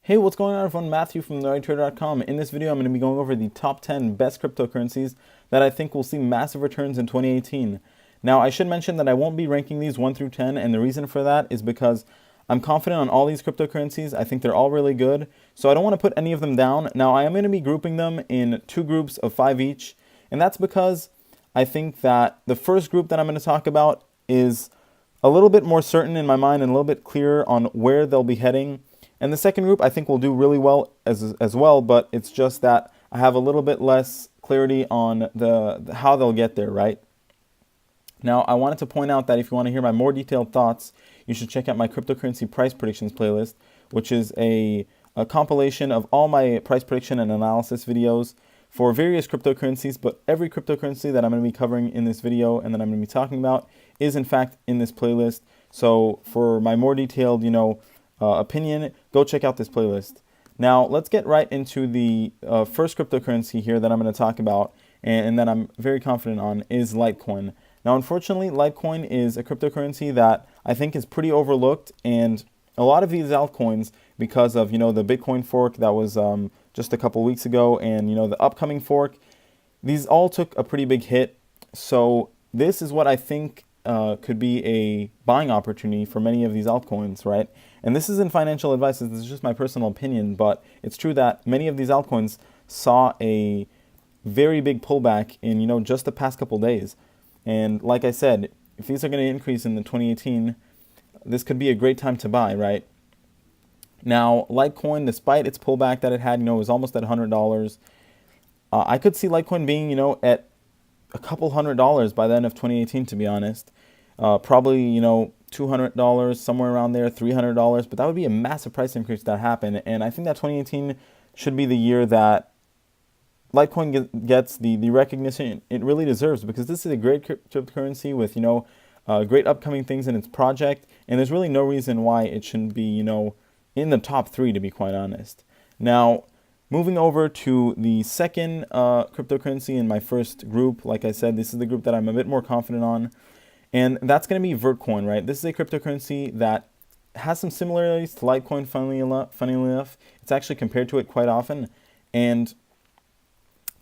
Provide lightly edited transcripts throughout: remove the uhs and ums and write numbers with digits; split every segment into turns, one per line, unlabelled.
Hey, what's going on everyone? Matthew from TheRightTrader.com. In this video, I'm going to be going over the top 10 best cryptocurrencies that I think will see massive returns in 2018. Now, I should mention that I won't be ranking these 1 through 10, and the reason for that is because I'm confident on all these cryptocurrencies. I think they're all really good, so I don't want to put any of them down. Now, I am going to be grouping them in 2 groups of 5 each, and that's because I think that the first group that I'm going to talk about is a little bit more certain in my mind and a little bit clearer on where they'll be heading. And the second group I think will do really well as well, but it's just that I have a little bit less clarity on the how they'll get there, right? Now, I wanted to point out that if you want to hear my more detailed thoughts, you should check out my cryptocurrency price predictions playlist, which is a compilation of all my price prediction and analysis videos for various cryptocurrencies, but every cryptocurrency that I'm going to be covering in this video and that I'm going to be talking about is in fact in this playlist. So for my more detailed, opinion, go check out this playlist. Now, let's get right into the first cryptocurrency here that I'm going to talk about and that I'm very confident on is Litecoin. Now, unfortunately, Litecoin is a cryptocurrency that I think is pretty overlooked, and a lot of these altcoins, because of the Bitcoin fork that was just a couple weeks ago, and the upcoming fork, these all took a pretty big hit. So this is what I think could be a buying opportunity for many of these altcoins, right? And this isn't financial advice, this is just my personal opinion, but it's true that many of these altcoins saw a very big pullback in, just the past couple days. And like I said, if these are going to increase in the 2018, this could be a great time to buy, right? Now, Litecoin, despite its pullback that it had, it was almost at $100. I could see Litecoin being, at a couple $100 by the end of 2018, to be honest. Probably, $200, somewhere around there, $300, but that would be a massive price increase that happened. And I think that 2018 should be the year that Litecoin gets the recognition it really deserves, because this is a great cryptocurrency with, great upcoming things in its project. And there's really no reason why it shouldn't be, in the top 3, to be quite honest. Now, moving over to the second cryptocurrency in my first group, like I said, this is the group that I'm a bit more confident on. And that's going to be Vertcoin, right? This is a cryptocurrency that has some similarities to Litecoin, funnily enough. It's actually compared to it quite often. And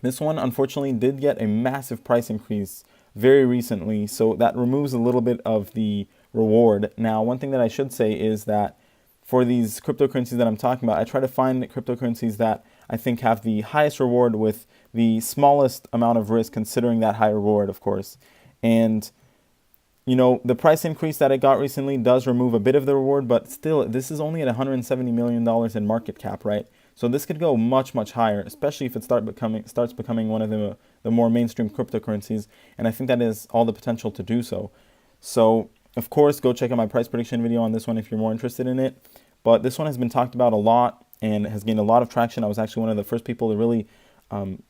this one, unfortunately, did get a massive price increase very recently. So that removes a little bit of the reward. Now, one thing that I should say is that for these cryptocurrencies that I'm talking about, I try to find cryptocurrencies that I think have the highest reward with the smallest amount of risk, considering that high reward, of course. And the price increase that it got recently does remove a bit of the reward, but still, this is only at $170 million in market cap, right? So this could go much, much higher, especially if it starts becoming one of the more mainstream cryptocurrencies, and I think that has all the potential to do so. So, of course, go check out my price prediction video on this one if you're more interested in it. But this one has been talked about a lot and has gained a lot of traction. I was actually one of the first people to really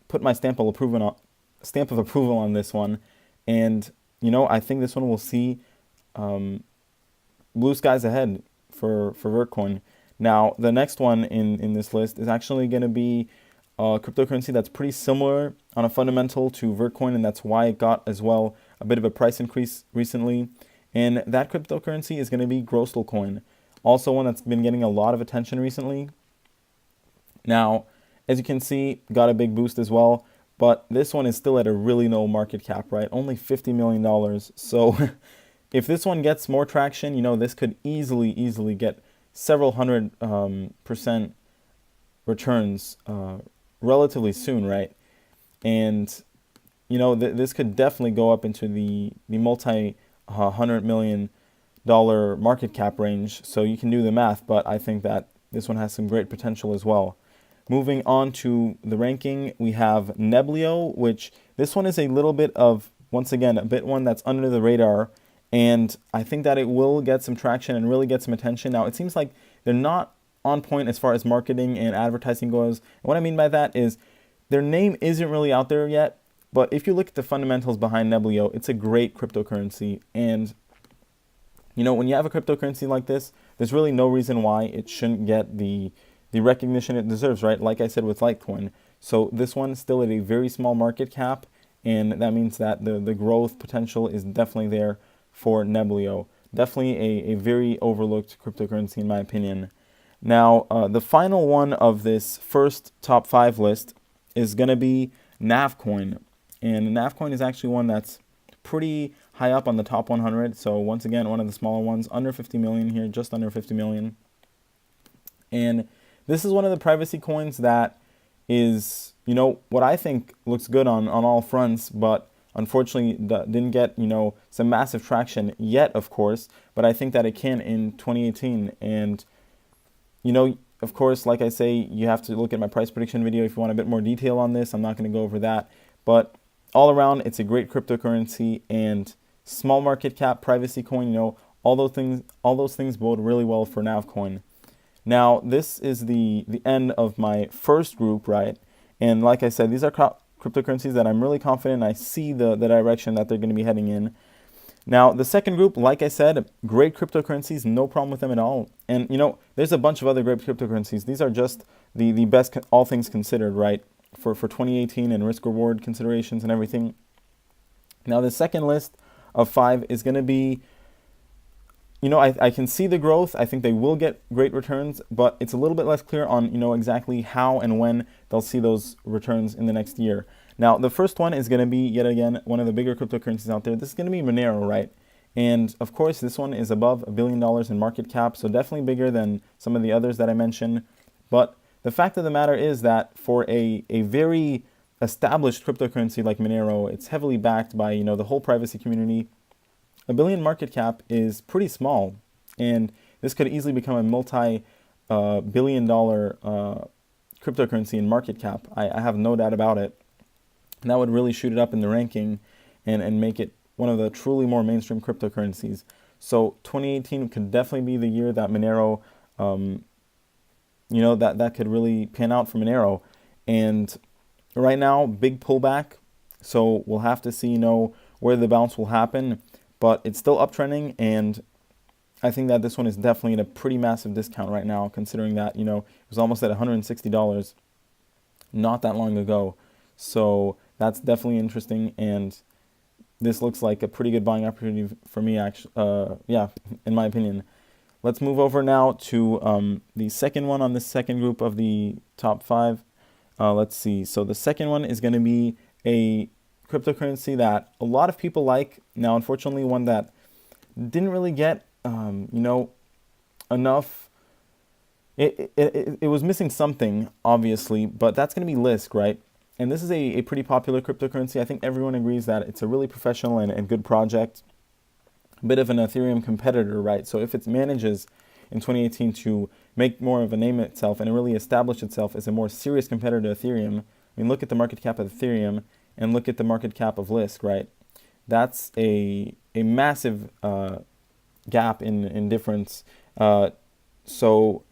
put my stamp of approval on this one, and I think this one will see blue skies ahead for Vertcoin. Now, the next one in this list is actually going to be a cryptocurrency that's pretty similar on a fundamental to Vertcoin, and that's why it got as well a bit of a price increase recently. And that cryptocurrency is going to be Coin, also one that's been getting a lot of attention recently. Now, as you can see, got a big boost as well. But this one is still at a really low market cap, right? Only $50 million. So if this one gets more traction, this could easily get several hundred percent returns relatively soon, right? And, this could definitely go up into the multi-$100 million market cap range. So you can do the math, but I think that this one has some great potential as well. Moving on to the ranking, we have Neblio, which this one is a little bit of, once again, one that's under the radar. And I think that it will get some traction and really get some attention. Now, it seems like they're not on point as far as marketing and advertising goes. And what I mean by that is their name isn't really out there yet. But if you look at the fundamentals behind Neblio, it's a great cryptocurrency. And, when you have a cryptocurrency like this, there's really no reason why it shouldn't get the recognition it deserves, right? Like I said with Litecoin. So this one is still at a very small market cap, and that means that the growth potential is definitely there for Neblio. Definitely a very overlooked cryptocurrency in my opinion. Now, the final one of this first top 5 list is going to be Navcoin. And Navcoin is actually one that's pretty high up on the top 100. So once again, one of the smaller ones, under 50 million here, just under 50 million. And this is one of the privacy coins that is, what I think looks good on all fronts, but unfortunately didn't get, some massive traction yet, of course, but I think that it can in 2018. And, of course, like I say, you have to look at my price prediction video if you want a bit more detail on this. I'm not going to go over that, but all around, it's a great cryptocurrency and small market cap privacy coin. All those things bode really well for Navcoin. Now, this is the end of my first group, right? And like I said, these are cryptocurrencies that I'm really confident I see the direction that they're going to be heading in. Now, the second group, like I said, great cryptocurrencies, no problem with them at all. And, there's a bunch of other great cryptocurrencies. These are just the best, all things considered, right, for 2018 and risk-reward considerations and everything. Now, the second list of 5 is going to be, I can see the growth. I think they will get great returns, but it's a little bit less clear on, exactly how and when they'll see those returns in the next year. Now, the first one is going to be, yet again, one of the bigger cryptocurrencies out there. This is going to be Monero, right? And, of course, this one is above $1 billion in market cap, so definitely bigger than some of the others that I mentioned. But the fact of the matter is that for a very established cryptocurrency like Monero, it's heavily backed by, the whole privacy community. $1 billion market cap is pretty small, and this could easily become a multi-billion-dollar cryptocurrency in market cap. I have no doubt about it. And that would really shoot it up in the ranking and make it one of the truly more mainstream cryptocurrencies. So 2018 could definitely be the year that Monero, that could really pan out for Monero. And right now, big pullback. So we'll have to see, where the bounce will happen. But it's still uptrending, and I think that this one is definitely at a pretty massive discount right now, considering that, it was almost at $160 not that long ago. So that's definitely interesting, and this looks like a pretty good buying opportunity for me, actually. In my opinion. Let's move over now to the second one on the second group of the top 5. Let's see. So the second one is going to be a cryptocurrency that a lot of people like. Now, unfortunately, one that didn't really get, enough. It was missing something, obviously, but that's going to be Lisk, right? And this is a pretty popular cryptocurrency. I think everyone agrees that it's a really professional and good project. A bit of an Ethereum competitor, right? So if it manages in 2018 to make more of a name itself and really establish itself as a more serious competitor to Ethereum, look at the market cap of Ethereum and look at the market cap of Lisk, right? That's a massive gap in difference. So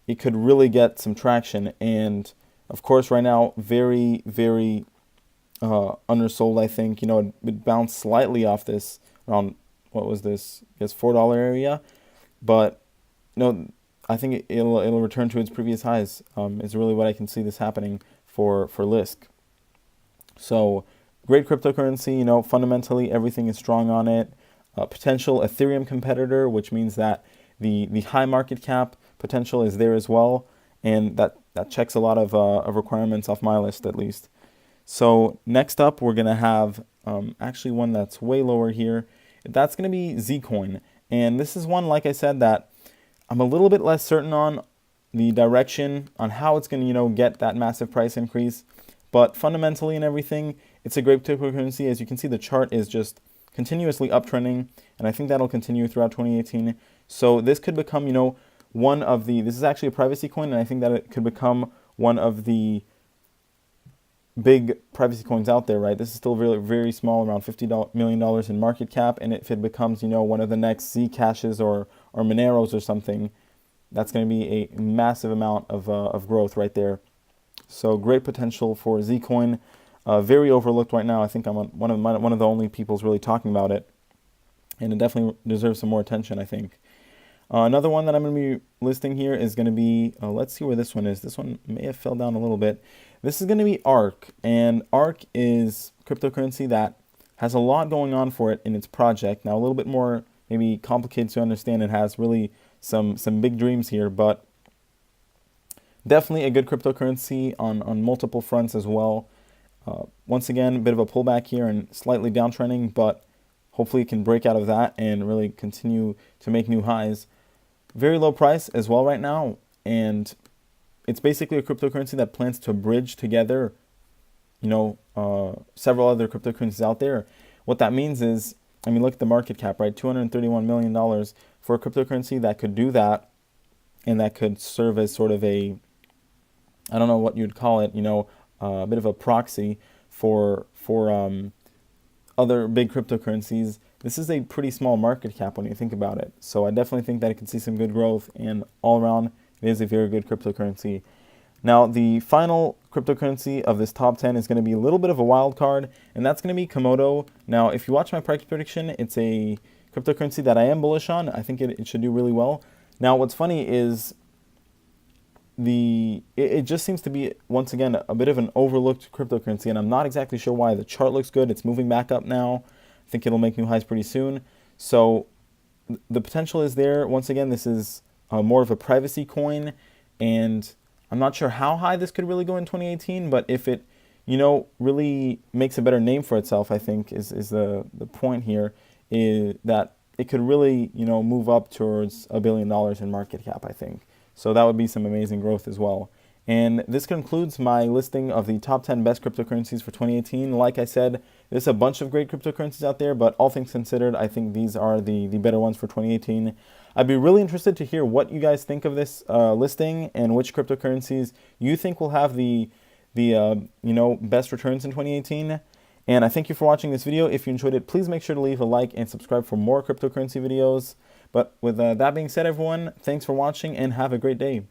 it could really get some traction. And of course, right now, very, very undersold, I think. It bounced slightly off this around, what was this? I guess $4 area. But, I think it'll return to its previous highs. Is really what I can see this happening for Lisk. So, great cryptocurrency. Fundamentally, everything is strong on it. Potential Ethereum competitor, which means that the high market cap potential is there as well. And that checks a lot of requirements off my list, at least. So next up, we're going to have actually one that's way lower here. That's going to be Zcoin. And this is one, like I said, that I'm a little bit less certain on the direction, on how it's going to, get that massive price increase. But fundamentally and everything, it's a great cryptocurrency. As you can see, the chart is just continuously uptrending. And I think that'll continue throughout 2018. So this could become, this is actually a privacy coin, and I think that it could become one of the big privacy coins out there, right? This is still very, very small, around $50 million in market cap, and if it becomes, one of the next Zcashes or Moneros or something, that's going to be a massive amount of growth right there. So great potential for Zcoin. Very overlooked right now. I think I'm one of the only people's really talking about it, and it definitely deserves some more attention, I think. Another one that I'm going to be listing here is going to be, let's see where this one is. This one may have fell down a little bit. This is going to be ARK, and ARK is cryptocurrency that has a lot going on for it in its project. Now, a little bit more maybe complicated to understand. It has really some big dreams here, but definitely a good cryptocurrency on multiple fronts as well. Once again, a bit of a pullback here and slightly downtrending, but hopefully it can break out of that and really continue to make new highs. Very low price as well right now, and it's basically a cryptocurrency that plans to bridge together, several other cryptocurrencies out there. What that means is, I mean, look at the market cap, right? $231 million for a cryptocurrency that could do that, and that could serve as sort of a, I don't know what you'd call it, a bit of a proxy for other big cryptocurrencies. This is a pretty small market cap when you think about it. So I definitely think that it can see some good growth, and all around, it is a very good cryptocurrency. Now, the final cryptocurrency of this top 10 is going to be a little bit of a wild card, and that's going to be Komodo. Now, if you watch my price prediction, it's a cryptocurrency that I am bullish on. I think it should do really well. Now, what's funny is it just seems to be, once again, a bit of an overlooked cryptocurrency, and I'm not exactly sure why. The chart looks good. It's moving back up now. I think it'll make new highs pretty soon. So the potential is there. Once again, this is more of a privacy coin, and I'm not sure how high this could really go in 2018, but if it, really makes a better name for itself, I think is the point here, is that it could really, move up towards $1 billion in market cap, I think. So that would be some amazing growth as well. And this concludes my listing of the top 10 best cryptocurrencies for 2018. Like I said, there's a bunch of great cryptocurrencies out there, but all things considered, I think these are the better ones for 2018. I'd be really interested to hear what you guys think of this listing and which cryptocurrencies you think will have the best returns in 2018. And I thank you for watching this video. If you enjoyed it, please make sure to leave a like and subscribe for more cryptocurrency videos. But with that being said, everyone, thanks for watching and have a great day.